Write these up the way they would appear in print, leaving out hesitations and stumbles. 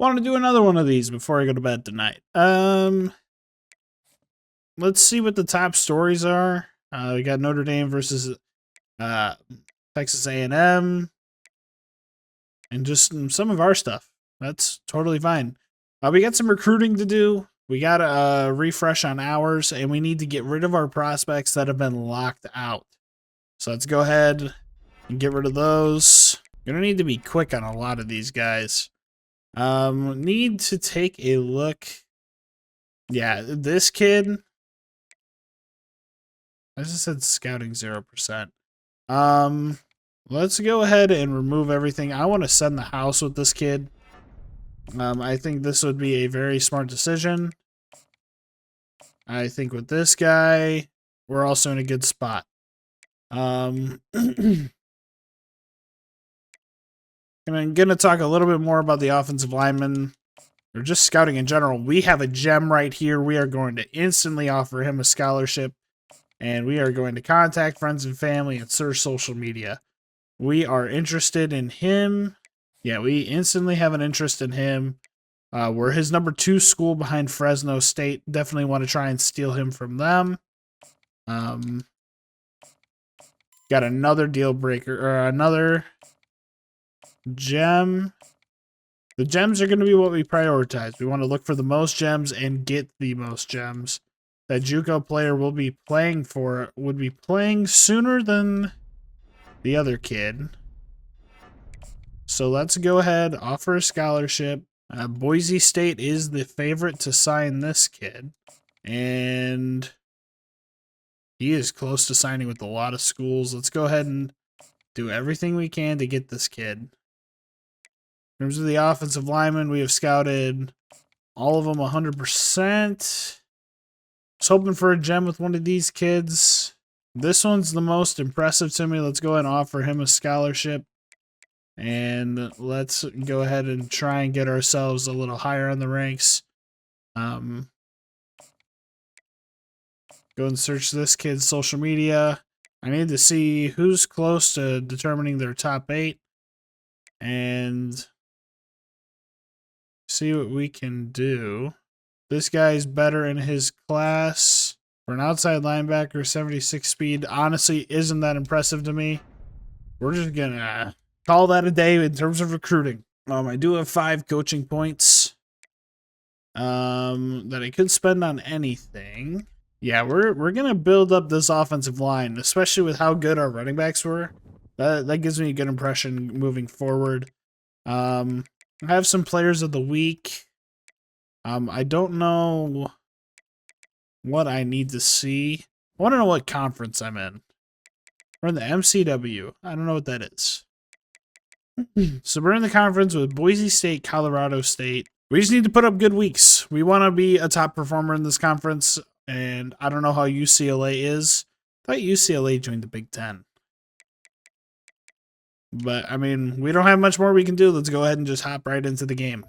Want to do another one of these before I go to bed tonight. Let's see what the top stories are. We got Notre Dame versus Texas A&M, and just some of our stuff. That's totally fine. We got some recruiting to do. We got a refresh on ours, and we need to get rid of our prospects that have been locked out. So let's go ahead and get rid of those. Gonna need to be quick on a lot of these guys. Need to take a look. Yeah, this kid. I just said scouting 0%. Let's go ahead and remove everything. I want to send the house with this kid. I think this would be a very smart decision. I think with this guy, we're also in a good spot. And I'm going to talk a little bit more about the offensive lineman, or just scouting in general. We have a gem right here. We are going to instantly offer him a scholarship, and we are going to contact friends and family and search social media. We are interested in him. Yeah, we instantly have an interest in him. We're his number 2 school behind Fresno State. Definitely want to try and steal him from them. Got another deal breaker, or another gem. The gems are going to be what we prioritize. We want to look for the most gems and get the most gems. That JUCO player will be playing for would be playing sooner than the other kid. So let's go ahead, offer a scholarship. Boise State is the favorite to sign this kid, and he is close to signing with a lot of schools. Let's go ahead and do everything we can to get this kid. In terms of the offensive linemen, we have scouted all of them 100%. I was hoping for a gem with one of these kids. This one's the most impressive to me. Let's go ahead and offer him a scholarship. And let's go ahead and try and get ourselves a little higher on the ranks. Go and search this kid's social media. I need to see who's close to determining their top 8. And see what we can do. This guy's better in his class. For an outside linebacker, 76 speed, honestly isn't that impressive to me. We're just gonna call that a day in terms of recruiting. I do have 5 coaching points that I could spend on anything. Yeah, we're gonna build up this offensive line, especially with how good our running backs were. That gives me a good impression moving forward. I have some players of the week. I don't know what I need to see. I want to know what conference I'm in. We're in the MCW. I don't know what that is. So we're in the conference with Boise State, Colorado State. We just need to put up good weeks. We want to be a top performer in this conference, and I don't know how UCLA is. I thought UCLA joined the Big Ten. But, I mean, we don't have much more we can do. Let's go ahead and just hop right into the game.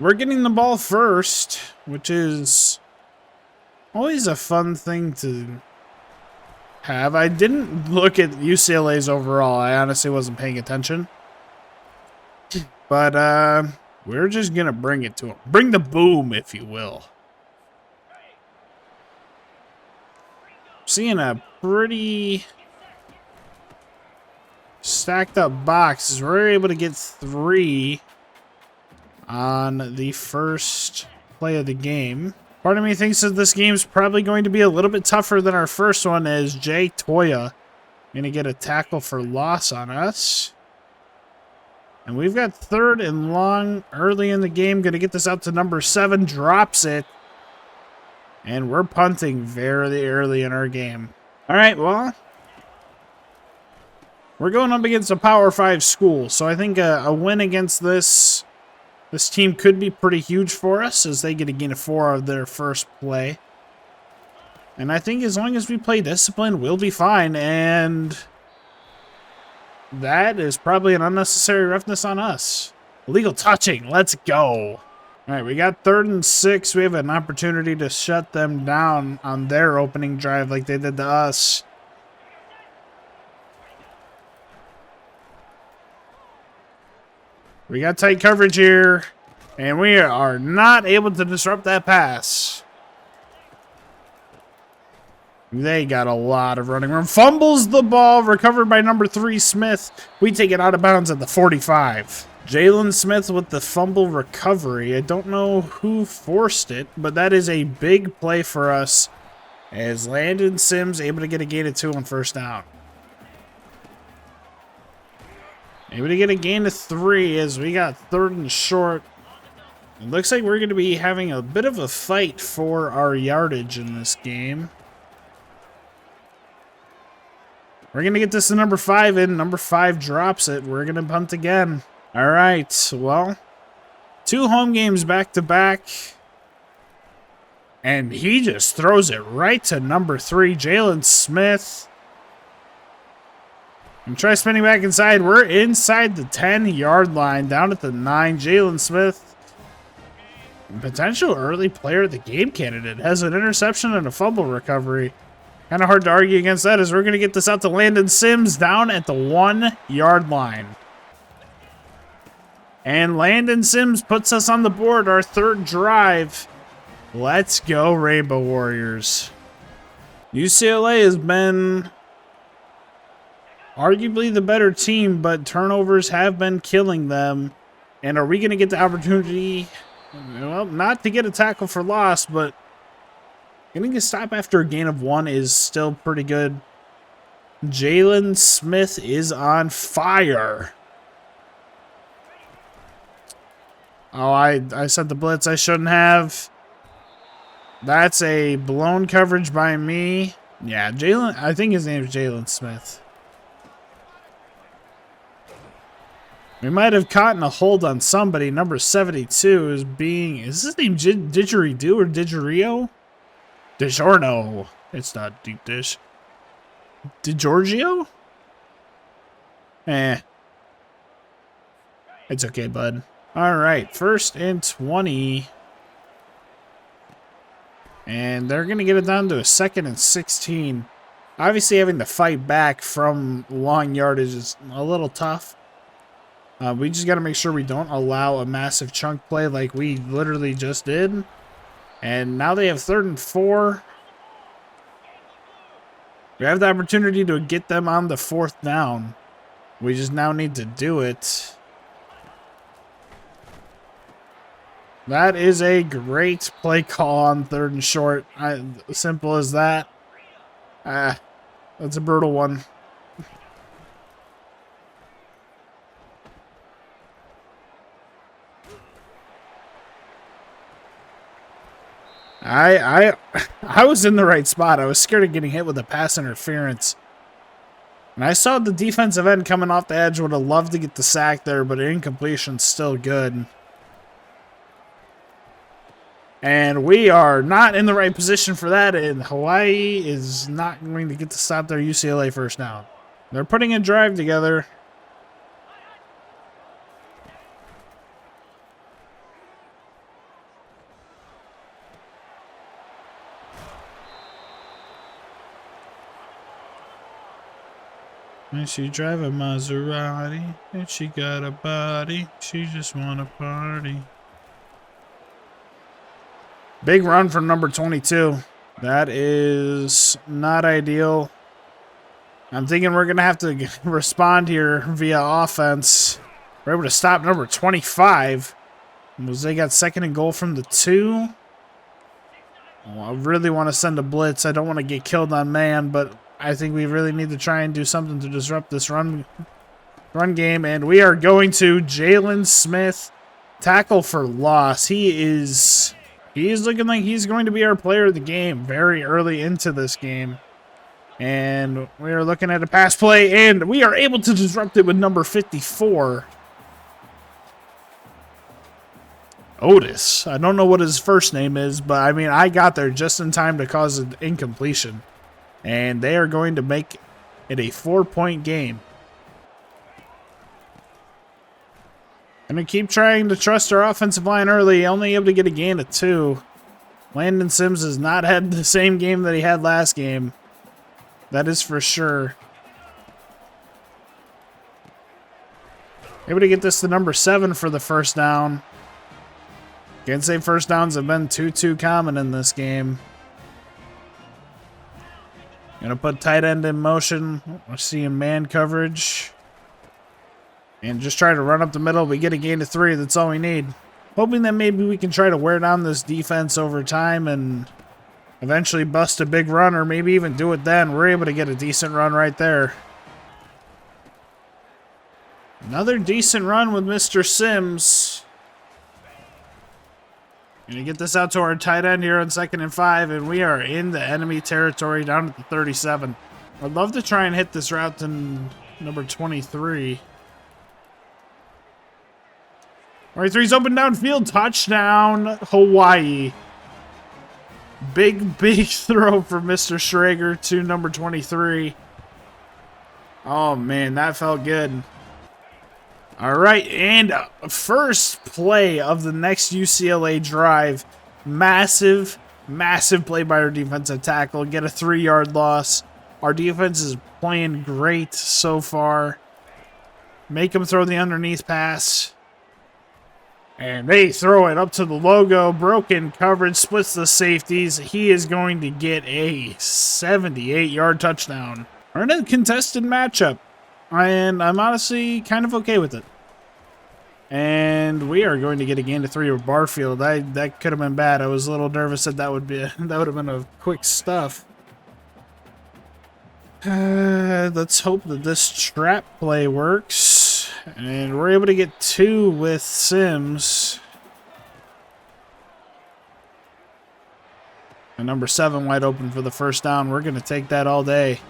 We're getting the ball first, which is always a fun thing to have. I didn't look at UCLA's overall. I honestly wasn't paying attention. But we're just going to bring it to them. Bring the boom, if you will. Seeing a pretty stacked up box as we're able to get 3 on the first play of the game. Part of me thinks that this game's probably going to be a little bit tougher than our first one, as Jay Toya going to get a tackle for loss on us. And we've got 3rd and long early in the game. Going to get this out to number 7. Drops it. And we're punting very early in our game. All right, well, We're going up against a Power 5 school, so I think a win against this team could be pretty huge for us as they get a gain of 4 of their first play. And I think as long as we play discipline, we'll be fine. And that is probably an unnecessary roughness on us. Illegal touching. Let's go. All right, we got 3rd and 6. We have an opportunity to shut them down on their opening drive like they did to us. We got tight coverage here, and we are not able to disrupt that pass. They got a lot of running room. Fumbles the ball, recovered by number 3, Smith. We take it out of bounds at the 45. Jalen Smith with the fumble recovery. I don't know who forced it, but that is a big play for us as Landon Sims able to get a gain of 2 on first down. Able to get a gain of 3 as we got 3rd and short. It looks like we're going to be having a bit of a fight for our yardage in this game. We're going to get this to number 5 in. Number 5 drops it. We're going to punt again. All right, well, 2 home games back to back. And he just throws it right to number 3, Jalen Smith. And try spinning back inside. We're inside the 10-yard line, down at the 9. Jalen Smith, potential early player of the game candidate, has an interception and a fumble recovery. Kind of hard to argue against that as we're going to get this out to Landon Sims down at the 1-yard line. And Landon Sims puts us on the board, our 3rd drive. Let's go, Rainbow Warriors. UCLA has been arguably the better team, but turnovers have been killing them. And are we going to get the opportunity, well, not to get a tackle for loss, but getting a stop after a gain of 1 is still pretty good. Jalen Smith is on fire. Oh, I sent the blitz I shouldn't have. That's a blown coverage by me. Yeah, Jalen, I think his name is Jalen Smith. We might have caught a hold on somebody. Number 72 is being... Is his name Didgeridoo or Didgerio? DiGiorno. It's not deep dish. DiGiorgio? It's okay, bud. All right, 1st and 20. And they're going to get it down to a 2nd and 16. Obviously, having to fight back from long yardage is a little tough. We just got to make sure we don't allow a massive chunk play like we literally just did. And now they have 3rd and 4. We have the opportunity to get them on the 4th down. We just now need to do it. That is a great play call on 3rd and short. Simple as that. That's a brutal one. I was in the right spot. I was scared of getting hit with a pass interference. And I saw the defensive end coming off the edge. Would have loved to get the sack there, but an incompletion's still good. And we are not in the right position for that, and Hawaii is not going to get to stop their UCLA first down. They're putting a drive together. And she drive a Maserati, and she got a body, she just wanna party. Big run from number 22. That is not ideal. I'm thinking we're gonna have to respond here via offense. We're able to stop number 25. They got 2nd and goal from the 2. Oh, I really want to send a blitz. I don't want to get killed on man, but I think we really need to try and do something to disrupt this run game. And we are going to Jalen Smith, tackle for loss. He is looking like he's going to be our player of the game very early into this game. And we are looking at a pass play, and we are able to disrupt it with number 54. Otis. I don't know what his first name is, but I mean, I got there just in time to cause an incompletion. And they are going to make it a 4-point game. Gonna keep trying to trust our offensive line early, only able to get a gain of 2. Landon Sims has not had the same game that he had last game. That is for sure. Able to get this to number 7 for the first down. Can't say first downs have been too common in this game. Gonna put tight end in motion. We're seeing man coverage. And just try to run up the middle. We get a gain of 3. That's all we need. Hoping that maybe we can try to wear down this defense over time and eventually bust a big run, or maybe even do it then. We're able to get a decent run right there. Another decent run with Mr. Sims. Gonna get this out to our tight end here on 2nd and 5, and we are in the enemy territory down at the 37. I'd love to try and hit this route to number 23. 23's open downfield. Touchdown, Hawaii. Big throw for Mr. Schrager to number 23. Oh, man, that felt good. All right, and first play of the next UCLA drive. Massive play by our defensive tackle. Get a 3-yard loss. Our defense is playing great so far. Make them throw the underneath pass. And they throw it up to the logo. Broken coverage, splits the safeties. He is going to get a 78-yard touchdown. We're in a contested matchup, and I'm honestly kind of okay with it. And we are going to get a gain of 3 with Barfield. That could have been bad. I was a little nervous that that would have been a quick stuff. Let's hope that this trap play works. And we're able to get 2 with Sims. And number 7 wide open for the first down. We're going to take that all day.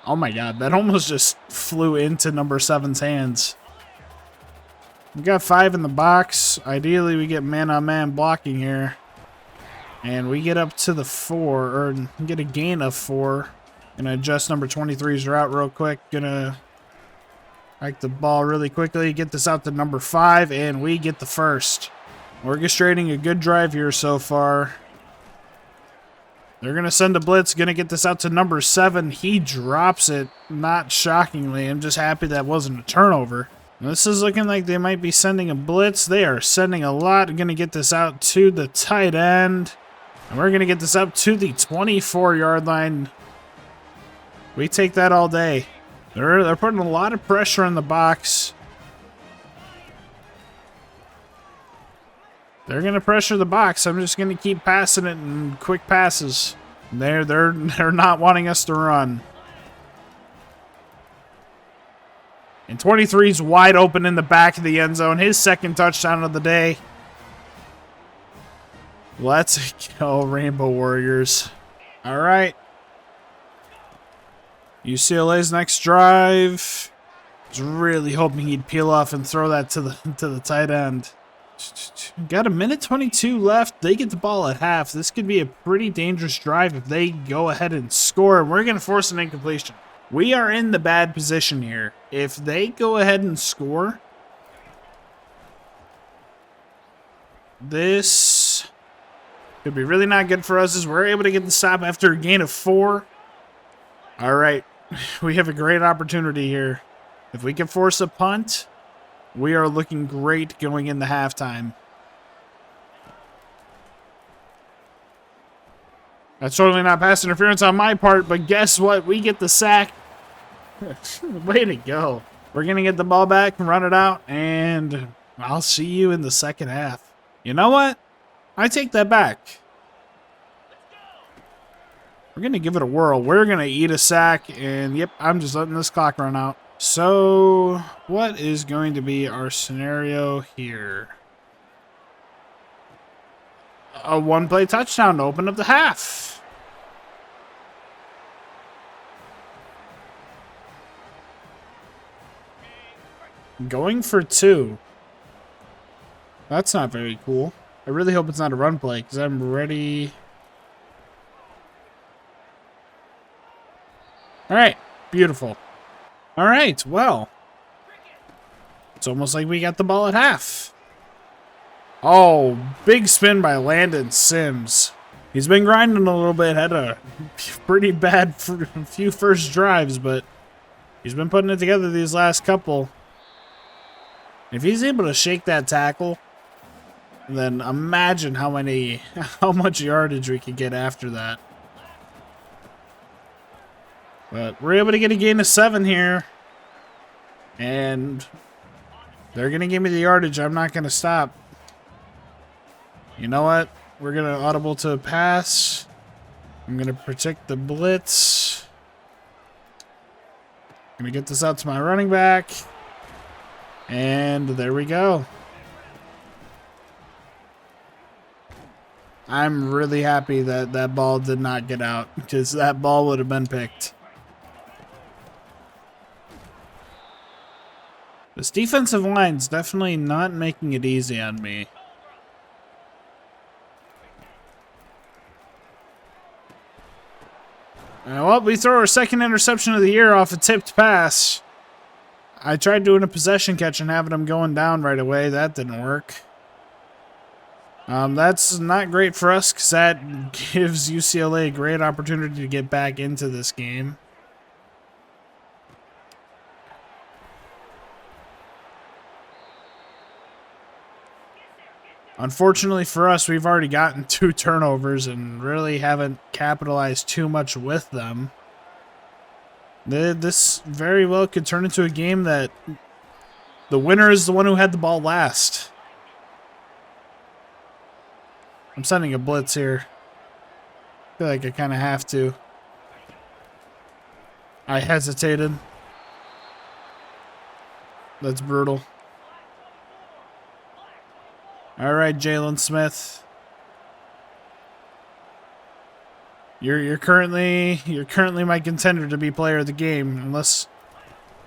Oh my god, that almost just flew into number 7's hands. We got 5 in the box. Ideally, we get man-on-man blocking here. And we get up to the 4, or get a gain of 4. Gonna adjust number 23's route real quick. Gonna hike the ball really quickly. Get this out to number 5, and we get the first. Orchestrating a good drive here so far. They're gonna send a blitz. Gonna get this out to number 7. He drops it, not shockingly. I'm just happy that wasn't a turnover. This is looking like they might be sending a blitz. They are sending a lot. Gonna get this out to the tight end. And we're gonna get this up to the 24-yard line. We take that all day. They're putting a lot of pressure on the box. They're gonna pressure the box. I'm just gonna keep passing it in quick passes. They're not wanting us to run. And 23's wide open in the back of the end zone. His 2nd touchdown of the day. Let's go, Rainbow Warriors. All right. UCLA's next drive. Was really hoping he'd peel off and throw that to the tight end. Got a minute 22 left. They get the ball at half. This could be a pretty dangerous drive if they go ahead and score. We're going to force an incompletion. We are in the bad position here. If they go ahead and score, this could be really not good for us as we're able to get the stop after a gain of 4. All right. We have a great opportunity here. If we can force a punt, we are looking great going into halftime. That's totally not pass interference on my part, but guess what? We get the sack. Way to go. We're going to get the ball back and run it out, and I'll see you in the second half. You know what? I take that back. We're going to give it a whirl. We're going to eat a sack, and yep, I'm just letting this clock run out. So, what is going to be our scenario here? a one-play touchdown to open up the half. Going for 2. That's not very cool. I really hope it's not a run play because I'm ready. All right, beautiful. All right, well, it's almost like we got the ball at half. Oh, big spin by Landon Sims. He's been grinding a little bit, had a pretty bad few first drives, but he's been putting it together these last couple. If he's able to shake that tackle, then imagine how much yardage we could get after that. But we're able to get a gain of 7 here. And they're going to give me the yardage. I'm not going to stop. You know what? We're going to audible to a pass. I'm going to protect the blitz. I'm going to get this out to my running back. And there we go. I'm really happy that that ball did not get out, because that ball would have been picked. This defensive line's definitely not making it easy on me. Well, we throw our second interception of the year off a tipped pass. I tried doing a possession catch and having him going down right away. That didn't work. That's not great for us because that gives UCLA a great opportunity to get back into this game. Unfortunately for us, we've already gotten 2 turnovers and really haven't capitalized too much with them. This very well could turn into a game that the winner is the one who had the ball last. I'm sending a blitz here. I feel like I kind of have to. I hesitated. That's brutal. All right, Jalen Smith. You're currently my contender to be player of the game, unless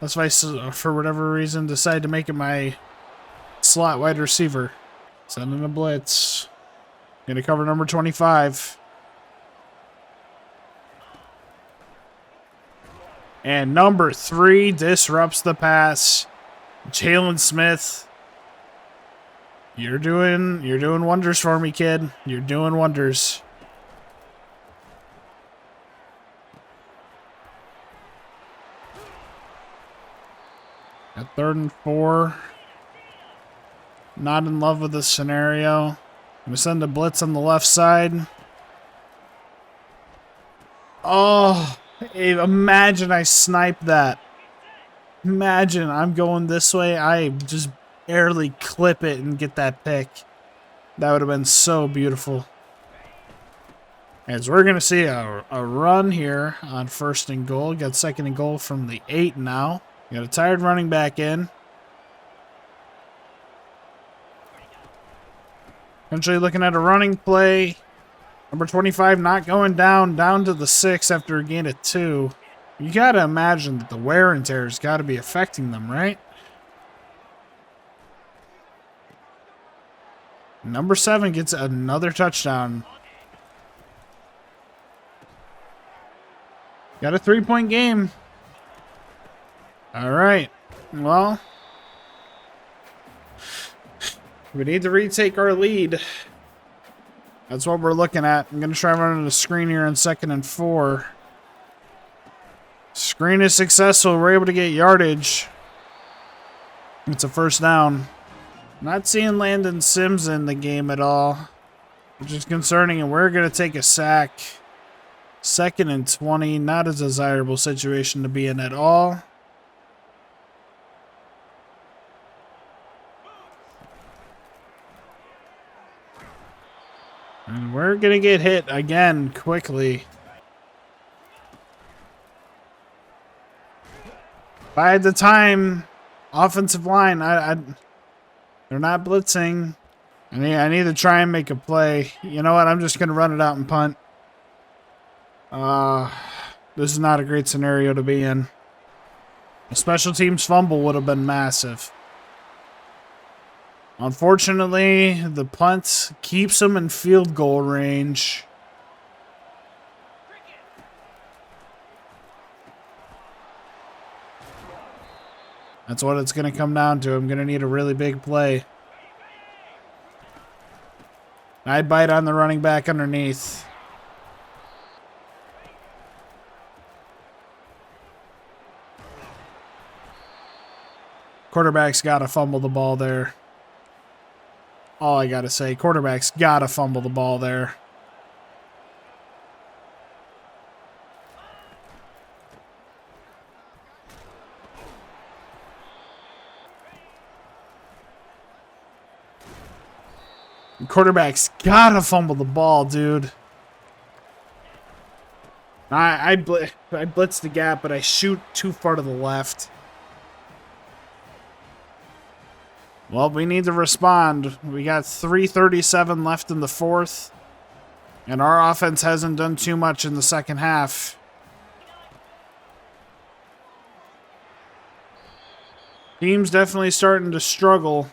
I, for whatever reason, decide to make it my slot wide receiver. Sending a blitz. Gonna cover number 25. And number 3 disrupts the pass. Jalen Smith. You're doing wonders for me, kid. You're doing wonders. At 3rd and 4. Not in love with this scenario. I'm going to send a blitz on the left side. Oh, imagine I snipe that. Imagine I'm going this way. I just barely clip it and get that pick. That would have been so beautiful. As we're going to see a run here on 1st and goal. Got 2nd and goal from the 8 now. Got a tired running back in. Eventually looking at a running play. Number 25 not going down to the 6 after a gain of 2. You got to imagine that the wear and tear has got to be affecting them, right? Number 7 gets another touchdown. Got a 3-point game. All right. Well, we need to retake our lead. That's what we're looking at. I'm going to try running a screen here on 2nd and 4. Screen is successful. We're able to get yardage. It's a 1st down. Not seeing Landon Sims in the game at all, which is concerning, and we're going to take a sack. 2nd and 20. Not a desirable situation to be in at all. And we're going to get hit again quickly. By the time, offensive line, they're not blitzing. I need to try and make a play. You know what? I'm just going to run it out and punt. This is not a great scenario to be in. A special teams fumble would have been massive. Unfortunately, the punt keeps them in field goal range. That's what it's going to come down to. I'm going to need a really big play. I bite on the running back underneath. Quarterback's got to fumble the ball there. All I got to say, quarterback's got to fumble the ball there. Quarterback's got to fumble the ball, dude. I blitz the gap, but I shoot too far to the left. Well, we need to respond. We got 3:37 left in the fourth, and our offense hasn't done too much in the second half. Team's definitely starting to struggle.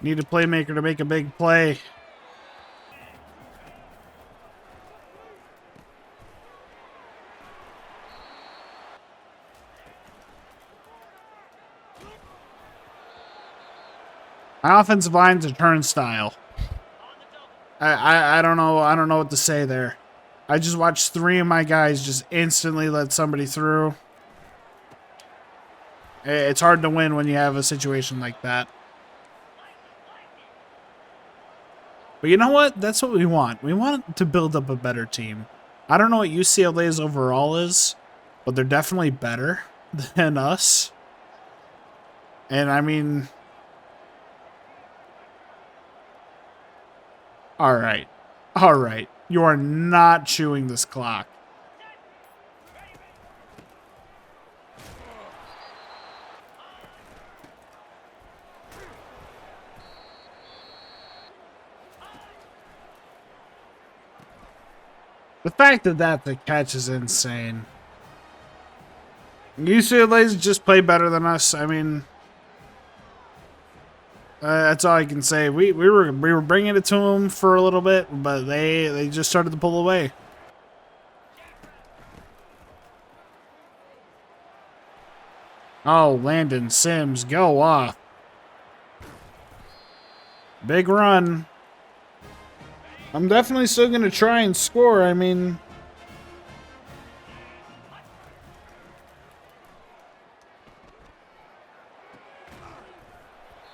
Need a playmaker to make a big play. My offensive line's a turnstile. I don't know. I don't know what to say there. I just watched 3 of my guys just instantly let somebody through. It's hard to win when you have a situation like that. But you know what? That's what we want. We want to build up a better team. I don't know what UCLA's overall is, but they're definitely better than us. And I mean... Alright. Alright. You are not chewing this clock. The fact that the catch is insane. UCLA's just play better than us. I mean... that's all I can say. We were bringing it to them for a little bit, but they just started to pull away. Oh, Landon Sims, go off. Big run. I'm definitely still going to try and score. I mean...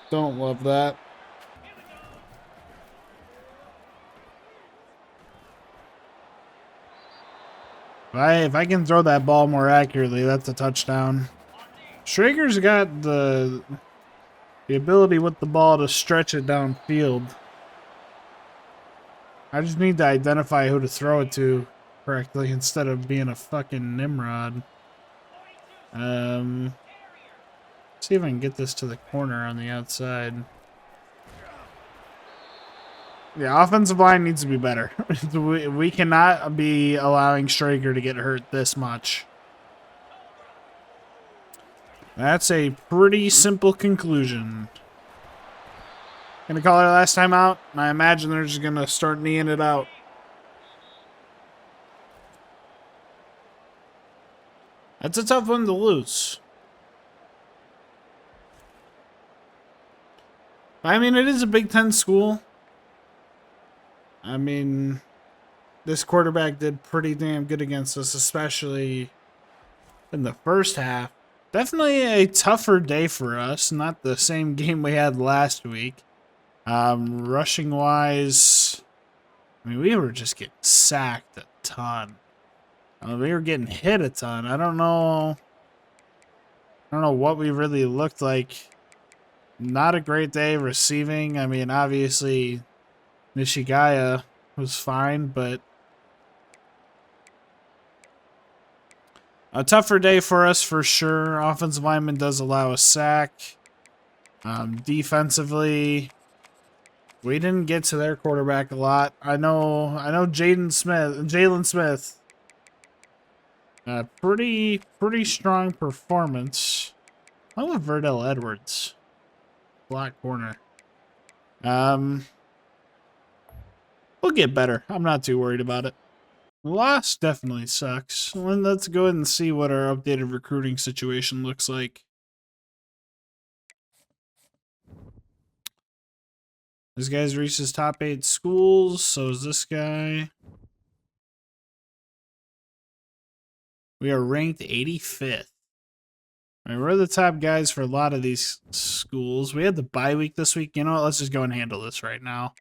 Don't love that. If I can throw that ball more accurately, that's a touchdown. Schrager's got the ability with the ball to stretch it downfield. I just need to identify who to throw it to correctly instead of being a fucking Nimrod. See if I can get this to the corner on the outside. Yeah, offensive line needs to be better. We cannot be allowing Strager to get hurt this much. That's a pretty simple conclusion. Gonna call it last time out, and I imagine they're just gonna start kneeing it out. That's a tough one to lose. I mean, it is a Big Ten school. I mean, this quarterback did pretty damn good against us, especially in the first half. Definitely a tougher day for us. Not the same game we had last week. Rushing wise, I mean, we were just getting sacked a ton. We were getting hit a ton. I don't know what we really looked like. Not a great day receiving. I mean, obviously, Nishigaya was fine, but a tougher day for us for sure. Offensive lineman does allow a sack. Defensively, We didn't get to their quarterback a lot. I know Jalen Smith. Pretty strong performance. I love Verdell Edwards. Black corner. We'll get better. I'm not too worried about it. Loss definitely sucks. Well, let's go ahead and see what our updated recruiting situation looks like. This guy's reached his top 8 schools, so is this guy. We are ranked 85th. I mean, we're the top guys for a lot of these schools. We had the bye week this week. You know what? Let's just go and handle this right now.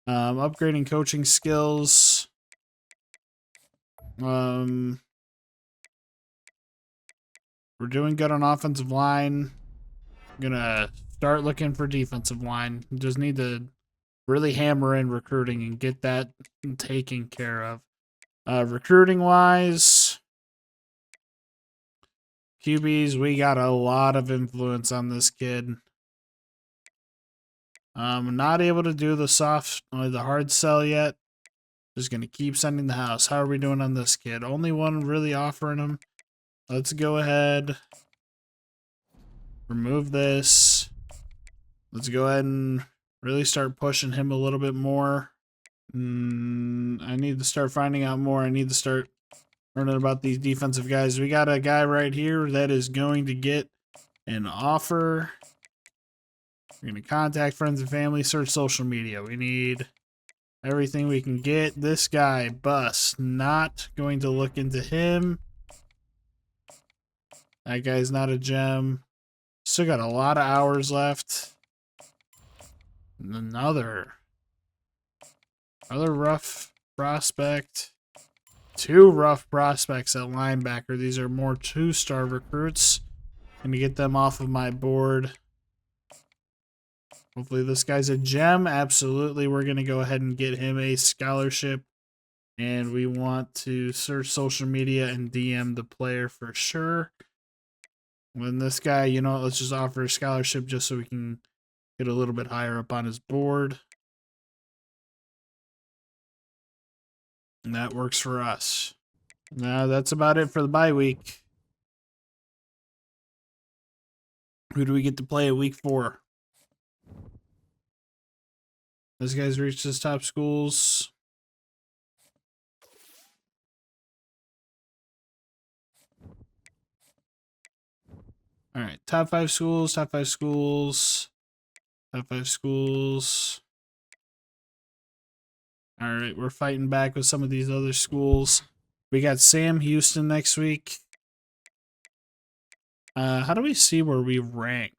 Upgrading coaching skills. We're doing good on offensive line. I'm gonna start looking for defensive line. Just need to really hammer in recruiting and get that taken care of. Recruiting wise, QBs, we got a lot of influence on this kid. Not able to do the hard sell yet. Just gonna keep sending the house. How are we doing on this kid? Only one really offering him. Let's go ahead. Remove this. Let's go ahead and really start pushing him a little bit more. I need to start finding out more. I need to start learning about these defensive guys. We got a guy right here that is going to get an offer. We're going to contact friends and family, search social media. We need everything we can get. This guy, bust. Not going to look into him. That guy's not a gem. Still got a lot of hours left. Another rough prospect. 2 rough prospects at linebacker. These are more 2-star recruits. Gonna get them off of my board. Hopefully this guy's a gem. Absolutely, we're gonna go ahead and get him a scholarship. And we want to search social media and DM the player for sure. When this guy, you know, let's just offer a scholarship just so we can get a little bit higher up on his board. And that works for us. Now that's about it for the bye week. Who do we get to play at week 4? This guy's reached his top schools. All right, top 5 schools, top 5 schools, top 5 schools. All right, we're fighting back with some of these other schools. We got Sam Houston next week. How do we see where we rank?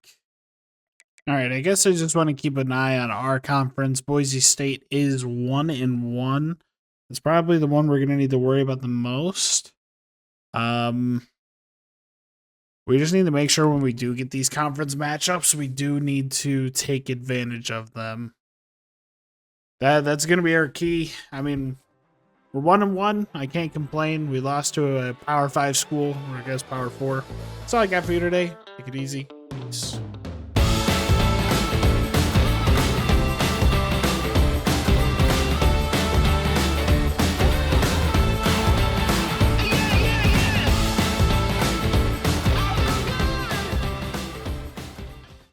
All right, I guess I just want to keep an eye on our conference. Boise State is 1-1. It's probably the one we're going to need to worry about the most. We just need to make sure when we do get these conference matchups, we do need to take advantage of them. That's going to be our key. I mean, we're 1-1. I can't complain. We lost to a Power 5 school, or I guess Power 4. That's all I got for you today. Take it easy. Peace.